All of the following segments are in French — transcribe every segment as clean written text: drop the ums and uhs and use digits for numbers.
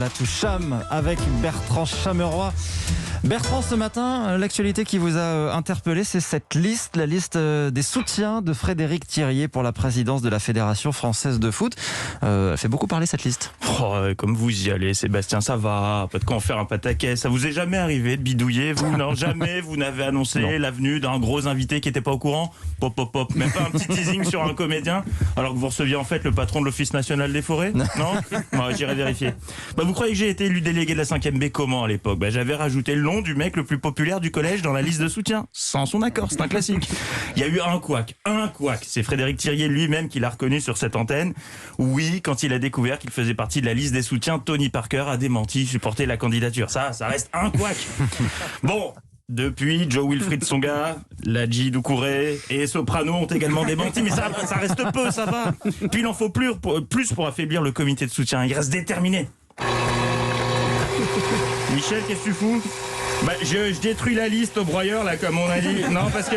La touche Cham avec Bertrand Chameroy. Bertrand, ce matin, l'actualité qui vous a interpellé, c'est cette liste, la liste des soutiens de Frédéric Thirier pour la présidence de la Fédération française de foot. Elle fait beaucoup parler, cette liste. Comme vous y allez, Sébastien, ça va. Pas de quoi en faire un pataquès. Ça vous est jamais arrivé de bidouiller, vous? Non, jamais vous n'avez annoncé la venue d'un gros invité qui n'était pas au courant? Pop, pop, pop. Même pas un petit teasing sur un comédien, alors que vous receviez en fait le patron de l'Office national des forêts? Non? J'irai vérifier. Vous croyez que j'ai été élu délégué de la 5e B comment à l'époque? J'avais rajouté le nom du mec le plus populaire du collège dans la liste de soutien, sans son accord, c'est un classique. Il y a eu un couac. C'est Frédéric Thirier lui-même qui l'a reconnu sur cette antenne. Oui, quand il a découvert qu'il faisait partie de la liste des soutiens, Tony Parker a démenti supporter la candidature. Ça reste un couac. Bon. Depuis, Joe Wilfried Tsonga, Ladji Doucouré et Soprano ont également démenti, mais ça reste peu, ça va. Puis il en faut plus pour affaiblir le comité de soutien. Il reste déterminé. Michel, qu'est-ce que tu fous? Je détruis la liste au broyeur, là, comme on a dit. Non, parce que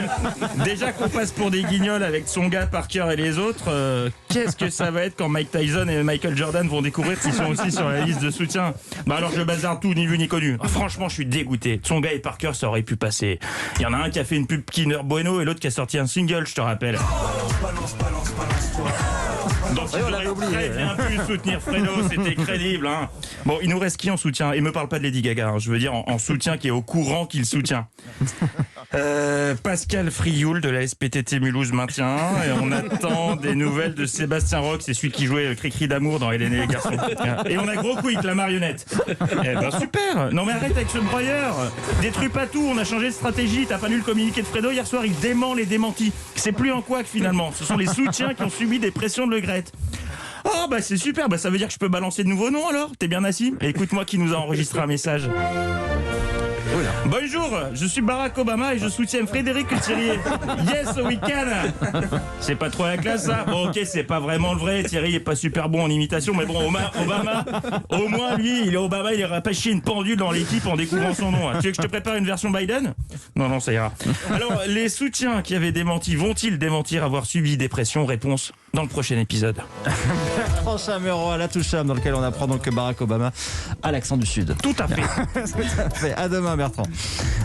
déjà qu'on passe pour des guignols avec Tsonga, Parker et les autres, qu'est-ce que ça va être quand Mike Tyson et Michael Jordan vont découvrir qu'ils sont aussi sur la liste de soutien? Alors je bazarde tout, ni vu ni connu. Franchement, je suis dégoûté. Tsonga et Parker, ça aurait pu passer. Il y en a un qui a fait une pub Kinder Bueno et l'autre qui a sorti un single, je te rappelle. Donc ils auraient très bien pu soutenir Fredo, c'était crédible. Bon, il nous reste qui en soutien? Et me parle pas de Lady Gaga, je veux dire en soutien qui est au courant qu'il soutient. Pascal Frioul de la SPTT Mulhouse maintient. Et on attend des nouvelles de Sébastien Roch, c'est celui qui jouait Cri-Cri d'amour dans Hélène et les garçons. Et on a Gros Quick, la marionnette. Super. Non mais arrête avec ce broyeur. Détruis pas tout, on a changé de stratégie. T'as pas lu le communiqué de Fredo hier soir? Il dément les démentis. C'est plus un couac finalement. Ce sont les soutiens qui ont subi des pressions de Le Gret. C'est super, ça veut dire que je peux balancer de nouveaux noms alors? T'es bien assis? Écoute-moi qui nous a enregistré un message. Bonjour, je suis Barack Obama et je soutiens Frédéric Thirier. Yes, au week-end. C'est pas trop la classe ça? Bon ok, c'est pas vraiment le vrai, Thierry est pas super bon en imitation, mais bon, Obama, au moins lui, il ira pas chier une pendule dans l'équipe en découvrant son nom. Tu veux que je te prépare une version Biden? Non, ça ira. Alors, les soutiens qui avaient démenti, vont-ils démentir avoir subi des pressions? Réponse dans le prochain épisode. Bertrand Chameroy, la touche Cham, dans lequel on apprend donc que Barack Obama a l'accent du Sud. Tout à fait. Tout à fait. À demain, Bertrand.